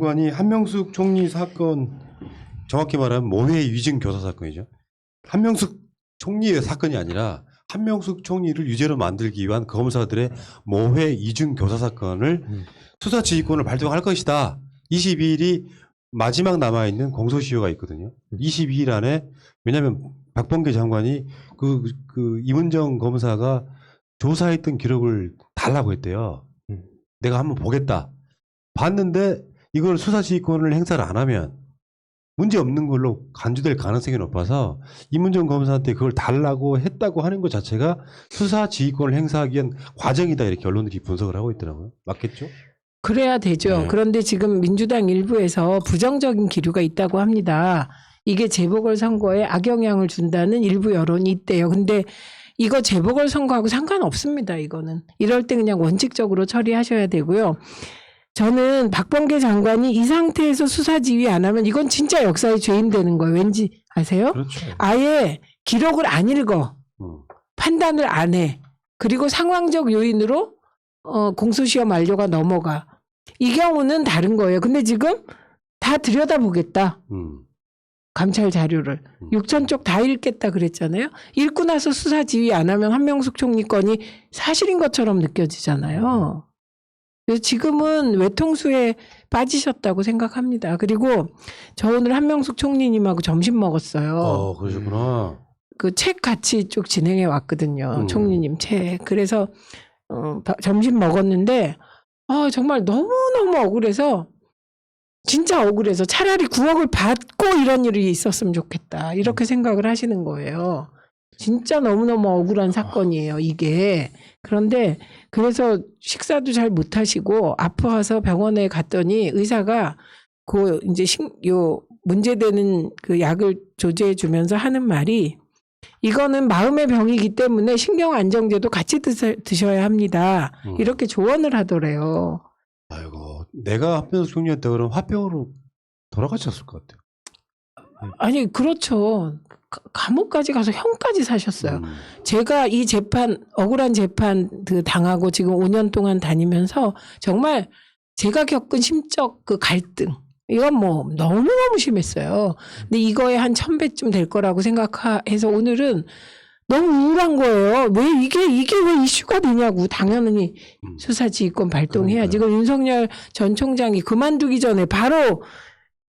장관이 한명숙 총리 사건, 정확히 말하면 모해 위증 교사 사건이죠. 한명숙 총리의 사건이 아니라 한명숙 총리를 유죄로 만들기 위한 검사들의 모해 이중 교사 사건을 수사 지휘권을 발동할 것이다. 22일이 마지막 남아있는 공소시효가 있거든요. 22일 안에, 왜냐하면 박범계 장관이 이문정 검사가 조사했던 기록을 달라고 했대요. 내가 한번 보겠다. 봤는데 이걸 수사 지휘권을 행사를 안 하면 문제 없는 걸로 간주될 가능성이 높아서 이문정 검사한테 그걸 달라고 했다고 하는 것 자체가 수사 지휘권을 행사하기 위한 과정이다, 이렇게 언론들이 분석을 하고 있더라고요. 맞겠죠? 그래야 되죠. 네. 그런데 지금 민주당 일부에서 부정적인 기류가 있다고 합니다. 이게 재보궐선거에 악영향을 준다는 일부 여론이 있대요. 근데 이거 재보궐선거하고 상관없습니다. 이거는. 이럴 때 그냥 원칙적으로 처리하셔야 되고요. 저는 박범계 장관이 이 상태에서 수사 지휘 안 하면 이건 진짜 역사의 죄인 되는 거예요. 왠지 아세요? 그렇죠. 아예 기록을 안 읽어. 판단을 안 해. 그리고 상황적 요인으로 공소시효 만료가 넘어가. 이 경우는 다른 거예요. 근데 지금 다 들여다보겠다. 감찰 자료를. 6천 쪽 다 읽겠다 그랬잖아요. 읽고 나서 수사 지휘 안 하면 한명숙 총리 건이 사실인 것처럼 느껴지잖아요. 그래서 지금은 외통수에 빠지셨다고 생각합니다. 그리고 저 오늘 한명숙 총리님하고 점심 먹었어요. 그러셨구나. 그 책 같이 쭉 진행해 왔거든요. 총리님 책. 그래서 점심 먹었는데 정말 너무너무 억울해서, 진짜 억울해서 차라리 9억을 받고 이런 일이 있었으면 좋겠다, 이렇게 생각을 하시는 거예요. 진짜 너무너무 억울한 사건이에요, 이게. 그런데 그래서 식사도 잘 못하시고 아파서 병원에 갔더니 의사가 이제 문제되는 그 약을 조제해 주면서 하는 말이, 이거는 마음의 병이기 때문에 신경 안정제도 같이 드셔야 합니다. 이렇게 조언을 하더래요. 아이고, 내가 한명숙 총리였다 그러면 화병으로 돌아가셨을 것 같아요. 아니, 그렇죠. 감옥까지 가서 형까지 사셨어요. 제가 이 억울한 재판 당하고 지금 5년 동안 다니면서 정말 제가 겪은 심적 그 갈등, 이건 뭐 너무너무 심했어요. 근데 이거에 한 1000배쯤 될 거라고 생각해서 오늘은 너무 우울한 거예요. 왜 이게 왜 이슈가 되냐고. 당연히 수사지휘권 발동해야지. 이거 윤석열 전 총장이 그만두기 전에 바로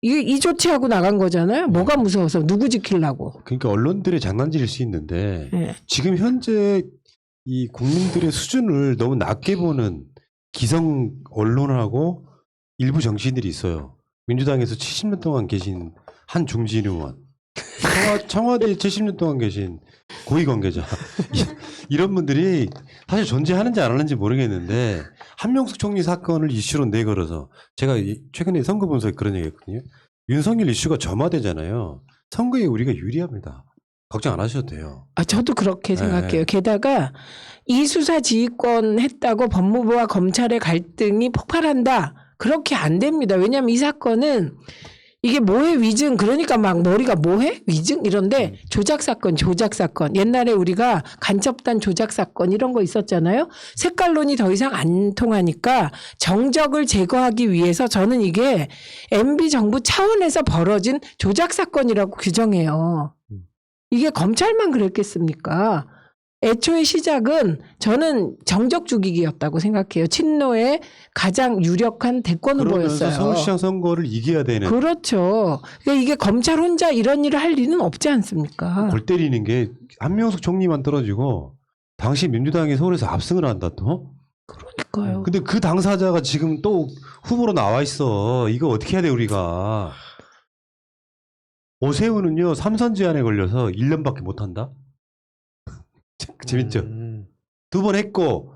이 조치하고 나간 거잖아요. 뭐가 무서워서, 누구 지키려고. 그러니까 언론들의 장난질일 수 있는데 네. 지금 현재 이 국민들의 수준을 너무 낮게 보는 기성 언론하고 일부 정치인들이 있어요. 민주당에서 70년 동안 계신 한중진 의원, 청와대에 70년 동안 계신 고위관계자, 이런 분들이 사실 존재하는지 안 하는지 모르겠는데 한명숙 총리 사건을 이슈로 내걸어서, 제가 최근에 선거 분석에 그런 얘기 했거든요. 윤석열 이슈가 점화되잖아요. 선거에 우리가 유리합니다. 걱정 안 하셔도 돼요. 저도 그렇게 생각해요. 게다가 이 수사 지휘권 했다고 법무부와 검찰의 갈등이 폭발한다, 그렇게 안 됩니다. 왜냐하면 이 사건은 이게 모해 위증, 그러니까 막 머리가 모해 위증 이런데, 조작 사건. 옛날에 우리가 간첩단 조작 사건 이런 거 있었잖아요. 색깔론이 더 이상 안 통하니까 정적을 제거하기 위해서 저는 이게 MB 정부 차원에서 벌어진 조작 사건이라고 규정해요. 이게 검찰만 그랬겠습니까? 애초에 시작은 저는 정적 죽이기였다고 생각해요. 친노의 가장 유력한 대권 후보였어요. 서울시장 선거를 이겨야 되는. 그렇죠. 그러니까 이게 검찰 혼자 이런 일을 할 리는 없지 않습니까? 골 때리는 게 한명숙 총리만 떨어지고 당시 민주당이 서울에서 압승을 한다 또. 그러니까요. 근데 그 당사자가 지금 또 후보로 나와 있어. 이거 어떻게 해야 돼 우리가. 오세훈은요 3선 제한에 걸려서 1년밖에 못 한다. 재밌죠? 2번 했고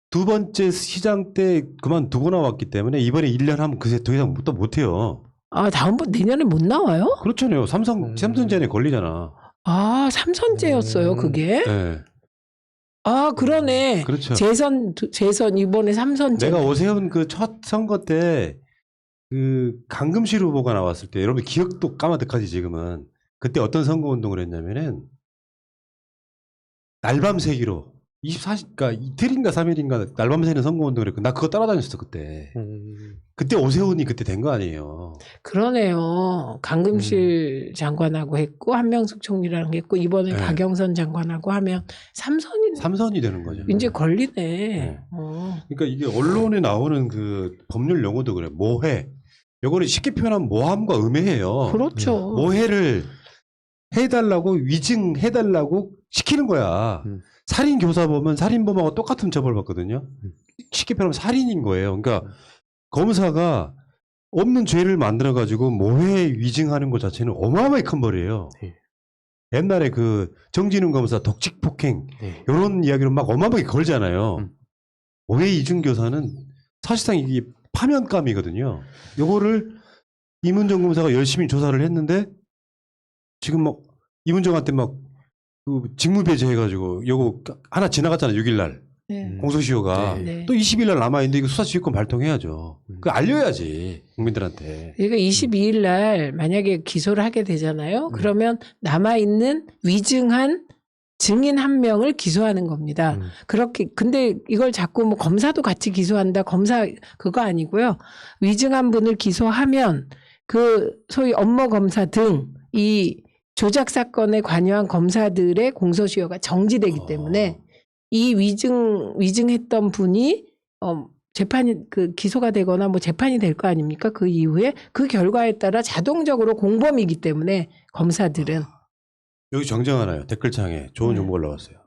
두 번째 시장 때 그만두고 나왔기 때문에 이번에 1년 하면 그새 더 이상 또 못해요. 다음번 내년에 못 나와요? 그렇잖아요. 삼선 제한에 걸리잖아. 삼선제였어요, 그게. 네. 그러네. 그렇죠. 재선 이번에 3선제. 내가 오세훈 그 첫 선거 때 그 강금실 후보가 나왔을 때, 여러분 기억도 까마득하지 지금은. 그때 어떤 선거 운동을 했냐면은 날밤 세기로 그러니까 이틀인가 3일인가 날밤 새는 선거운동을 했고 나 그거 따라다녔어 그때. 그때 오세훈이 그때 된 거 아니에요. 그러네요. 강금실 장관하고 했고 한명숙 총리랑 했고 이번에 네. 박영선 장관하고 하면 삼선이 3선이 되는 거죠. 이제 걸리네. 네. 그러니까 이게 언론에 나오는 그 법률 용어도 그래. 모해. 요거는 쉽게 표현하면 모함과 음해예요. 그렇죠. 모해를 해달라고 위증해달라고 시키는 거야. 살인 교사범은 살인범하고 똑같은 처벌 받거든요. 쉽게 표현하면 살인인 거예요. 그러니까 검사가 없는 죄를 만들어 가지고 모해 위증하는 것 자체는 어마어마하게 큰 벌이에요. 네. 옛날에 그 정진웅 검사 독직 폭행 네. 이런 이야기로 막 어마어마하게 걸잖아요. 모해 위증 교사는 사실상 이게 파면감이거든요. 요거를 이문정 검사가 열심히 조사를 했는데 지금 막 이문정한테 막 그 직무배제 해가지고 요거 하나 지나갔잖아요. 6일날 네. 공소시효가 네. 네. 또 20일날 남아있는데 이거 수사지휘권 발동해야죠. 그거 알려야지 국민들한테. 그러니까 22일 날 만약에 기소를 하게 되잖아요. 그러면 남아있는 위증한 증인 한 명을 기소하는 겁니다. 그렇게, 근데 이걸 자꾸 뭐 검사도 같이 기소한다. 검사 그거 아니고요. 위증한 분을 기소하면 그 소위 업무 검사 등 이 조작 사건에 관여한 검사들의 공소시효가 정지되기 때문에 이 위증했던 분이 재판이 그 기소가 되거나 뭐 재판이 될 거 아닙니까? 그 이후에 그 결과에 따라 자동적으로 공범이기 때문에 검사들은 여기 정정하나요? 댓글창에 좋은 정보가 올라왔어요.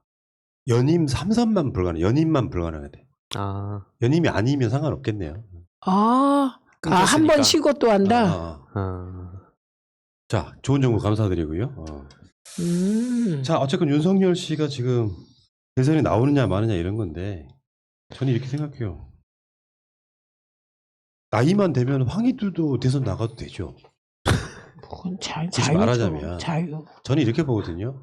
연임 3선만 불가능, 연임만 불가능하대. 아, 연임이 아니면 상관없겠네요. 한 끊겼으니까. 번 쉬고 또 한다. 아. 자, 좋은 정보 감사드리고요. 자, 자, 어쨌건 윤석열 씨가 지금 대선에 나오느냐 마느냐 이런 건데 저는 이렇게 생각해요. 나이만 되면 황희두도 대선 나가도 되죠. 그건 굳이 말하자면. 자유. 저는 이렇게 보거든요.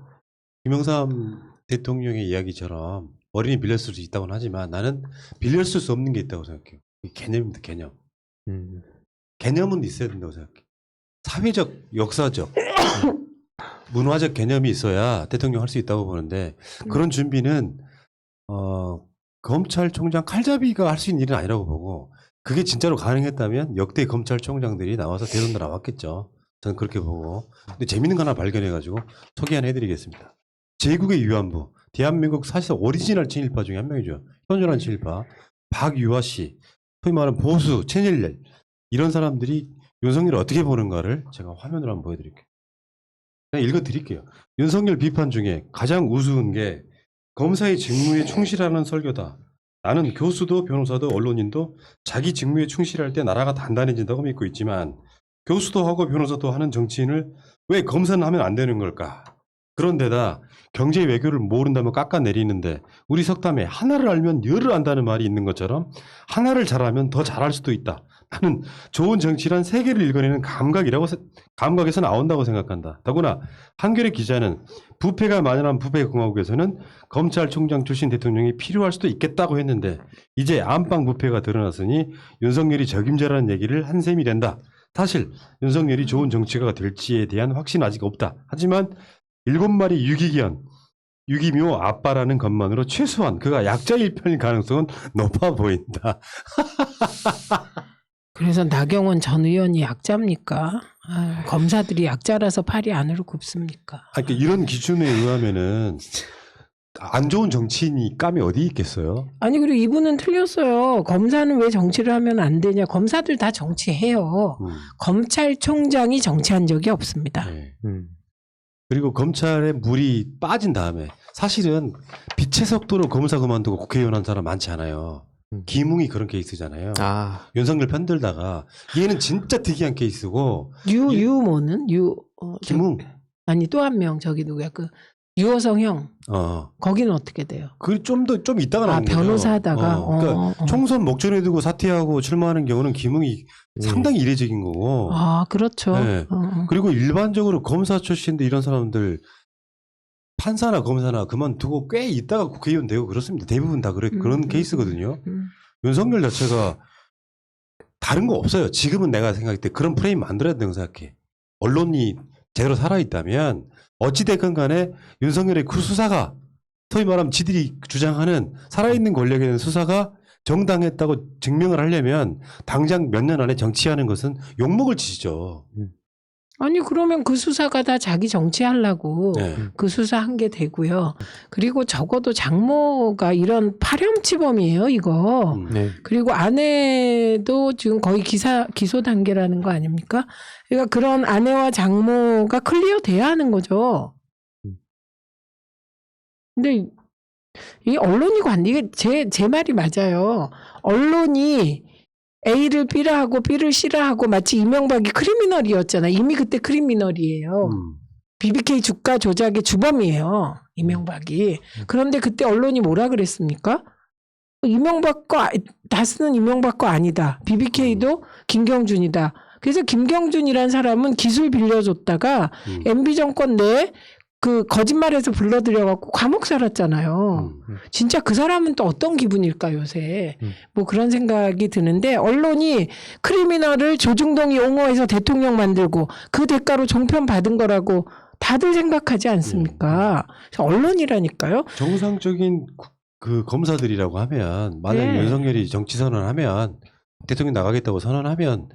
김영삼 대통령의 이야기처럼 어린이 빌렸을 수 있다고는 하지만 나는 빌렸을 수 없는 게 있다고 생각해요. 이 개념입니다. 개념. 개념은 있어야 된다고 생각해요. 사회적, 역사적, 문화적 개념이 있어야 대통령 할 수 있다고 보는데 그런 준비는 검찰총장 칼잡이가 할 수 있는 일은 아니라고 보고 그게 진짜로 가능했다면 역대 검찰총장들이 나와서 대선도 나왔겠죠. 저는 그렇게 보고. 근데 재밌는 거 하나 발견해가지고 소개 하나 해드리겠습니다. 제국의 위안부, 대한민국 사실상 오리지널 친일파 중에 한 명이죠. 현존한 친일파 박유아 씨, 소위 말하는 보수, 친일 이런 사람들이 윤석열을 어떻게 보는가를 제가 화면으로 한번 보여드릴게요. 그냥 읽어드릴게요. 윤석열 비판 중에 가장 우스운 게 검사의 직무에 충실하는 설교다. 나는 교수도 변호사도 언론인도 자기 직무에 충실할 때 나라가 단단해진다고 믿고 있지만 교수도 하고 변호사도 하는 정치인을 왜 검사는 하면 안 되는 걸까? 그런데다 경제 외교를 모른다면 깎아내리는데 우리 석담에 하나를 알면 열을 안다는 말이 있는 것처럼 하나를 잘하면 더 잘할 수도 있다. 나는 좋은 정치란 세계를 읽어내는 감각에서 나온다고 생각한다. 더구나 한겨레 기자는 부패가 만연한 부패공화국에서는 검찰총장 출신 대통령이 필요할 수도 있겠다고 했는데 이제 안방 부패가 드러났으니 윤석열이 적임자라는 얘기를 한 셈이 된다. 사실 윤석열이 좋은 정치가가 될지에 대한 확신은 아직 없다. 하지만 7마리 유기묘 아빠라는 것만으로 최소한 그가 약자일 편일 가능성은 높아 보인다. 그래서 나경원 전 의원이 약자입니까? 검사들이 약자라서 팔이 안으로 굽습니까? 그러니까 이런 기준에 의하면은 안 좋은 정치인이 감이 어디 있겠어요? 아니 그리고 이분은 틀렸어요. 검사는 왜 정치를 하면 안 되냐? 검사들 다 정치해요. 검찰총장이 정치한 적이 없습니다. 네. 그리고 검찰에 물이 빠진 다음에 사실은 빛의 속도로 검사 그만두고 국회의원 한 사람 많지 않아요. 김웅이 그런 케이스잖아요. 아, 윤석열 편들다가 얘는 진짜 특이한 케이스고 유모는 김웅 아니 또 한 명 저기 누구야 그 유호성 형 거기는 어떻게 돼요? 그 좀 이따가 나온 거죠. 변호사다가 그러니까 총선 목전에 두고 사퇴하고 출마하는 경우는 김웅이 상당히 이례적인 거고. 그렇죠. 네. 그리고 일반적으로 검사 출신들 이런 사람들 판사나 검사나 그만두고 꽤 있다가 국회의원 되고 그렇습니다. 대부분 다 그런 케이스거든요. 윤석열 자체가 다른 거 없어요. 지금은 내가 생각할 때 그런 프레임 만들어야 된다고 생각해. 언론이 제대로 살아있다면 어찌됐건 간에 윤석열의 그 수사가 소위 말하면 지들이 주장하는 살아있는 권력에 대한 수사가 정당했다고 증명을 하려면 당장 몇 년 안에 정치하는 것은 욕먹을 짓이죠. 아니 그러면 그 수사가 다 자기 정치하려고 네. 그 수사한 게 되고요. 그리고 적어도 장모가 이런 파렴치범이에요 이거. 네. 그리고 아내도 지금 거의 기소 단계라는 거 아닙니까? 그러니까 그런 아내와 장모가 클리어 돼야 하는 거죠. 근데 이 언론이 이게 제 말이 맞아요. 언론이 A를 B라 하고 B를 C라 하고 마치 이명박이 크리미널이었잖아. 이미 그때 크리미널이에요. BBK 주가 조작의 주범이에요. 이명박이. 그런데 그때 언론이 뭐라 그랬습니까? 이명박 거 다스는 이명박 거 아니다. BBK도 김경준이다. 그래서 김경준이란 사람은 기술 빌려줬다가 MB 정권 내에 그 거짓말해서 불러들여갖고 감옥 살았잖아요. 진짜 그 사람은 또 어떤 기분일까 요새. 뭐 그런 생각이 드는데 언론이 크리미널을 조중동이 옹호해서 대통령 만들고 그 대가로 종편 받은 거라고 다들 생각하지 않습니까? 그래서 언론이라니까요. 정상적인 그 검사들이라고 하면 만약 네. 윤석열이 정치 선언하면 대통령 나가겠다고 선언하면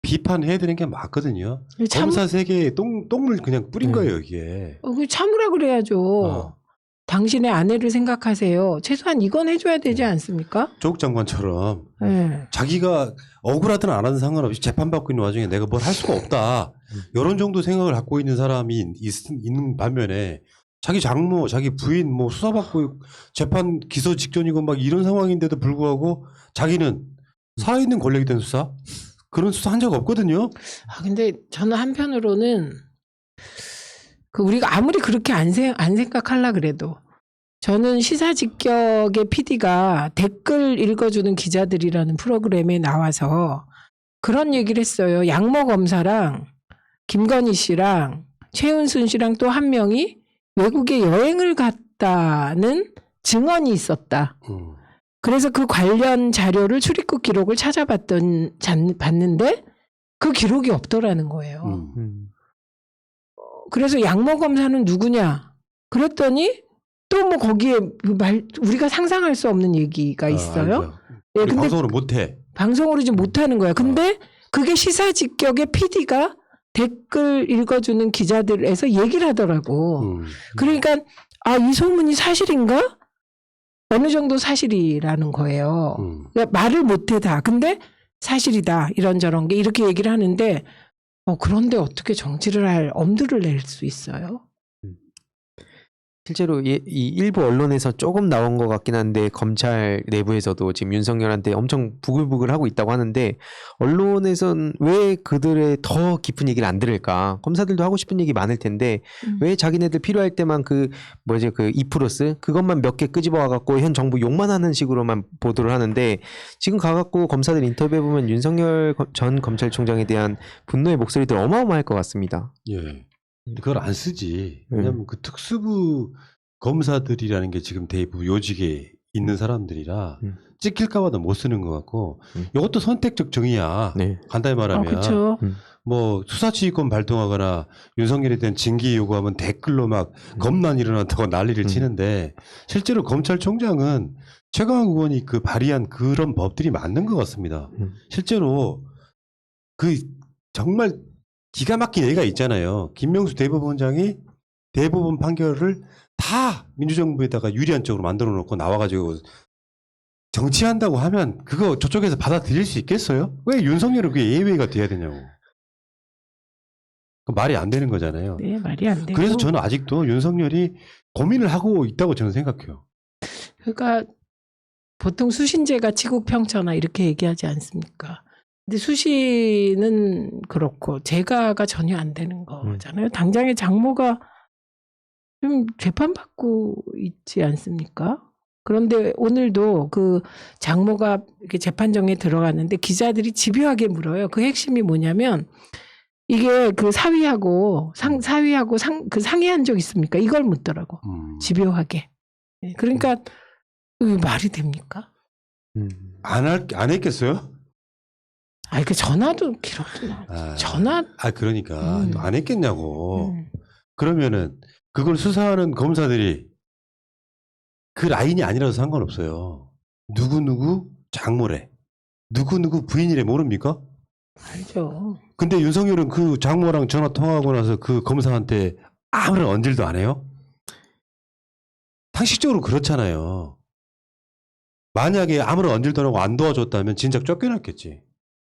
비판해야 되는 게 맞거든요. 검사 세계에 똥물 그냥 뿌린 거예요 이게. 그 참으라 그래야죠. 당신의 아내를 생각하세요. 최소한 이건 해줘야 되지 않습니까? 조국 장관처럼 네. 자기가 억울하든 안 하든 상관없이 재판받고 있는 와중에 내가 뭘 할 수가 없다. 이런 정도 생각을 갖고 있는 사람이 있는 반면에 자기 장모, 자기 부인 뭐 수사받고 재판 기소 직전이고 막 이런 상황인데도 불구하고 자기는 살아있는 권력에 대한 수사? 그런 수사 한 적 없거든요. 근데 저는 한편으로는 그 우리가 아무리 그렇게 안 생각하려 그래도 저는 시사직격의 PD가 댓글 읽어주는 기자들이라는 프로그램에 나와서 그런 얘기를 했어요. 양모 검사랑 김건희 씨랑 최은순 씨랑 또 한 명이 외국에 여행을 갔다는 증언이 있었다. 그래서 그 관련 자료를 출입국 기록을 봤는데 그 기록이 없더라는 거예요. 그래서 양모 검사는 누구냐? 그랬더니 또 뭐 거기에 우리가 상상할 수 없는 얘기가 있어요. 예, 근데 방송으로 못해. 방송으로 좀 못하는 거야. 근데 그게 시사직격의 PD가 댓글 읽어주는 기자들에서 얘기를 하더라고. 그러니까 이 소문이 사실인가? 어느 정도 사실이라는 거예요. 그러니까 말을 못해 다. 근데 사실이다. 이런저런 게 이렇게 얘기를 하는데 그런데 어떻게 정치를 할 엄두를 낼 수 있어요? 실제로 이 일부 언론에서 조금 나온 것 같긴 한데 검찰 내부에서도 지금 윤석열한테 엄청 부글부글하고 있다고 하는데 언론에선 왜 그들의 더 깊은 얘기를 안 들을까? 검사들도 하고 싶은 얘기 많을 텐데 왜 자기네들 필요할 때만 그 2플러스 그것만 몇 개 끄집어 와갖고 현 정부 욕만 하는 식으로만 보도를 하는데 지금 가갖고 검사들 인터뷰해보면 윤석열 전 검찰총장에 대한 분노의 목소리들 어마어마할 것 같습니다. 예. 그걸 안 쓰지. 왜냐면 그 특수부 검사들이라는 게 지금 대부분 요직에 있는 사람들이라 찍힐까봐도 못 쓰는 것 같고 이것도 선택적 정의야. 네. 간단히 말하면 그렇죠. 뭐 수사지휘권 발동하거나 윤석열에 대한 징계 요구하면 댓글로 막 겁난 일어났다고 난리를 치는데 실제로 검찰총장은 최강욱 의원이 그 발의한 그런 법들이 맞는 것 같습니다. 실제로 그 정말 기가 막힌 얘기가 있잖아요. 김명수 대법원장이 대법원 판결을 다 민주정부에다가 유리한 쪽으로 만들어 놓고 나와가지고 정치한다고 하면 그거 저쪽에서 받아들일 수 있겠어요? 왜 윤석열은 그게 예외가 돼야 되냐고. 말이 안 되는 거잖아요. 네, 말이 안 되고. 그래서 저는 아직도 윤석열이 고민을 하고 있다고 저는 생각해요. 그러니까 보통 수신제가 치국평천하 이렇게 얘기하지 않습니까? 근데 수신은 그렇고 재가가 전혀 안 되는 거잖아요. 당장의 장모가 좀 재판받고 있지 않습니까? 그런데 오늘도 그 장모가 이렇게 재판정에 들어갔는데 기자들이 집요하게 물어요. 그 핵심이 뭐냐면 이게 그 사위하고 그 상의한 적 있습니까? 이걸 묻더라고. 집요하게. 그러니까 이게 말이 됩니까? 안 했겠어요? 그 전화도 기록도 나오지. 전화. 그러니까 안 했겠냐고. 그러면은 그걸 수사하는 검사들이 그 라인이 아니라서 상관없어요. 누구누구 장모래. 누구누구 부인이래 모릅니까? 알죠. 근데 윤석열은 그 장모랑 전화 통화하고 나서 그 검사한테 아무런 언질도 안 해요? 상식적으로 그렇잖아요. 만약에 아무런 언질도 안 하고 안 도와줬다면 진작 쫓겨났겠지.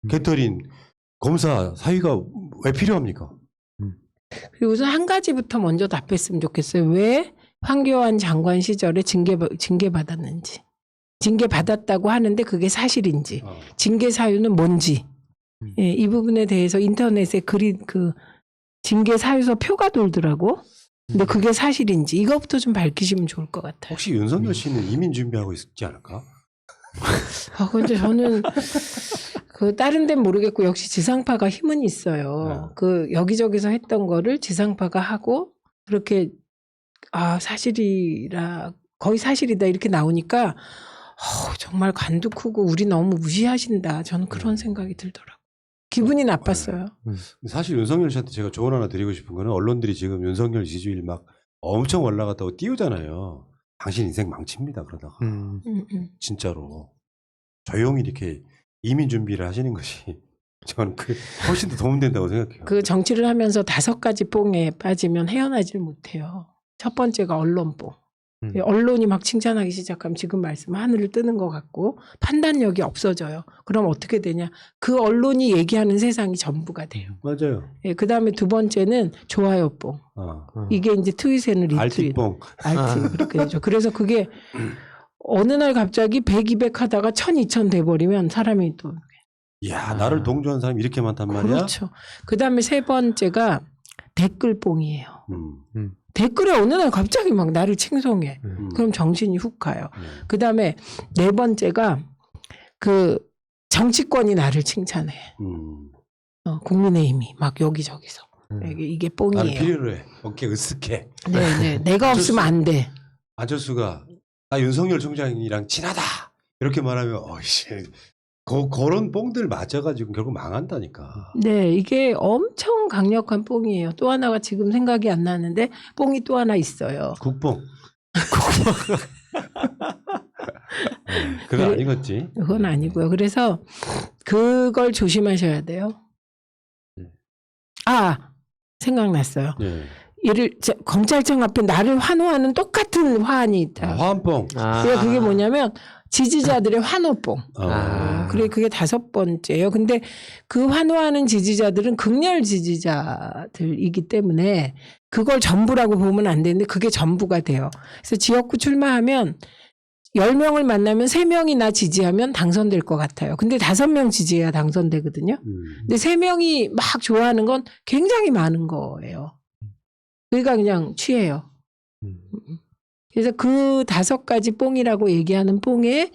개털인 검사 사위가 왜 필요합니까? 그리고 우선 한 가지부터 먼저 답했으면 좋겠어요. 왜 황교안 장관 시절에 징계받았는지. 징계받았다고 하는데 그게 사실인지. 징계 사유는 뭔지. 예, 이 부분에 대해서 인터넷에 글이 징계 사유서 표가 돌더라고. 근데 그게 사실인지 이것부터 좀 밝히시면 좋을 것 같아요. 혹시 윤석열 씨는 이민 준비하고 있지 않을까? 근데 저는 다른 데는 모르겠고 역시 지상파가 힘은 있어요. 여기저기서 했던 거를 지상파가 하고 그렇게 사실이라 거의 사실이다 이렇게 나오니까 정말 관도 크고 우리 너무 무시하신다. 저는 그런 생각이 들더라고요. 기분이 나빴어요. 사실 윤석열 씨한테 제가 조언 하나 드리고 싶은 거는 언론들이 지금 윤석열 지지율 막 엄청 올라갔다고 띄우잖아요. 당신 인생 망칩니다. 그러다가. 진짜로. 조용히 이렇게 이민 준비를 하시는 것이 저는 훨씬 더 도움된다고 생각해요. 그 정치를 하면서 5가지 뽕에 빠지면 헤어나질 못해요. 첫 번째가 언론뽕. 언론이 막 칭찬하기 시작하면 지금 말씀 하늘을 뜨는 것 같고 판단력이 없어져요. 그럼 어떻게 되냐? 그 언론이 얘기하는 세상이 전부가 돼요. 맞아요. 예, 그다음에 두 번째는 좋아요뽕. 이게 이제 트윗에는 리트윗. 알티뽕. 알티 그렇게 되죠. 그래서 그게 어느 날 갑자기 100, 200 하다가 1000, 2000 돼버리면 사람이 또 이야 나를 동조한 사람이 이렇게 많단 말이야? 그렇죠. 그다음에 세 번째가 댓글뽕이에요. 댓글에 어느 날 갑자기 막 나를 칭송해. 그럼 정신이 훅 가요. 그다음에 네 번째가 정치권이 나를 칭찬해. 국민의힘이 막 여기저기서. 이게 뽕이에요. 나는 필요로 해. 어깨 으쓱해. 네네. 내가 없으면 안 돼. 안철수가 나 윤석열 총장이랑 친하다 이렇게 말하면 어이씨 그런 뽕들 맞아가지고 결국 망한다니까. 네, 이게 엄청 강력한 뽕이에요. 또 하나가 지금 생각이 안 나는데 뽕이 또 하나 있어요. 국뽕. 그건 아니겠지. 그건 아니고요. 그래서 그걸 조심하셔야 돼요. 생각났어요. 검찰청 앞에 나를 환호하는 똑같은 화환이 있다. 화환뽕. 그게 뭐냐면 지지자들의 환호뽕. 그래 그게 5번째예요. 근데 그 환호하는 지지자들은 극렬 지지자들이기 때문에 그걸 전부라고 보면 안 되는데 그게 전부가 돼요. 그래서 지역구 출마하면 10명을 만나면 3명이 나 지지하면 당선될 것 같아요. 근데 5명 지지해야 당선되거든요. 근데 3명이 막 좋아하는 건 굉장히 많은 거예요. 그러니까 그냥 취해요. 그래서 그 5가지 뽕이라고 얘기하는 뽕에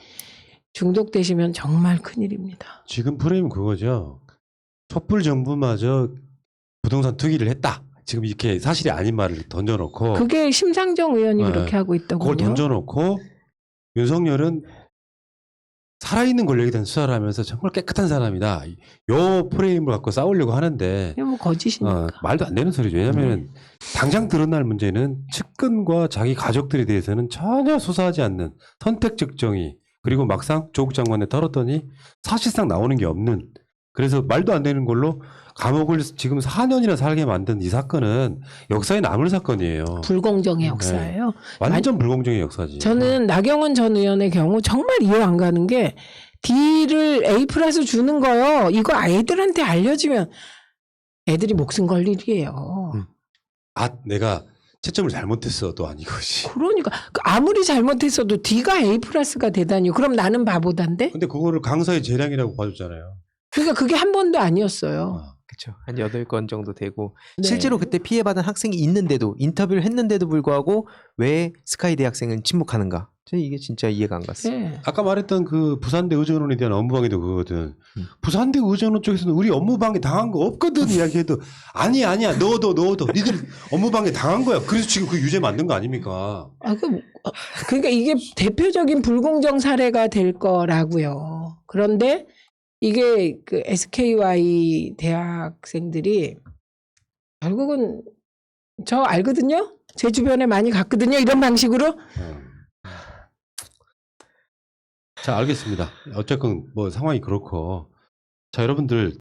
중독되시면 정말 큰일입니다. 지금 프레임 그거죠. 촛불 정부마저 부동산 투기를 했다. 지금 이렇게 사실이 아닌 말을 던져놓고 그게 심상정 의원이 그렇게 하고 있다고요. 그걸 던져놓고 윤석열은 살아있는 권력에 대한 수사를 하면서 정말 깨끗한 사람이다. 요 프레임을 갖고 싸우려고 하는데 이게 뭐 거짓이니까. 말도 안 되는 소리죠. 왜냐하면 당장 드러날 문제는 측근과 자기 가족들에 대해서는 전혀 수사하지 않는 선택적 정의 그리고 막상 조국 장관에 털었더니 사실상 나오는 게 없는 그래서 말도 안 되는 걸로 감옥을 지금 4년이나 살게 만든 이 사건은 역사에 남을 사건이에요. 불공정의 역사예요. 완전 불공정의 역사지. 저는 나경원 전 의원의 경우 정말 이해 안 가는 게 D를 A 플러스 주는 거요. 이거 애들한테 알려지면 애들이 목숨 걸 일이에요. 내가 채점을 잘못했어도 아니것이. 그러니까 아무리 잘못했어도 D가 A 플러스가 되다니. 그럼 나는 바보단데? 근데 그거를 강사의 재량이라고 봐줬잖아요. 그러니까 그게 한 번도 아니었어요. 그렇죠. 한 8건 정도 되고 네. 실제로 그때 피해받은 학생이 있는데도 인터뷰를 했는데도 불구하고 왜 스카이대 학생은 침묵하는가? 저는 이게 진짜 이해가 안 갔어요. 네. 아까 말했던 그 부산대 의전원에 대한 업무방해도 그거거든. 부산대 의전원 쪽에서는 우리 업무방해 당한 거 없거든 이야기해도 아니야 넣어둬 니들 업무방해 당한 거야. 그래서 지금 그 유죄 만든 거 아닙니까? 그러니까 이게 대표적인 불공정 사례가 될 거라고요. 그런데 이게 그 SKY 대학생들이 결국은 저 알거든요. 제 주변에 많이 갔거든요. 이런 방식으로 자, 알겠습니다. 어쨌건 뭐 상황이 그렇고. 자, 여러분들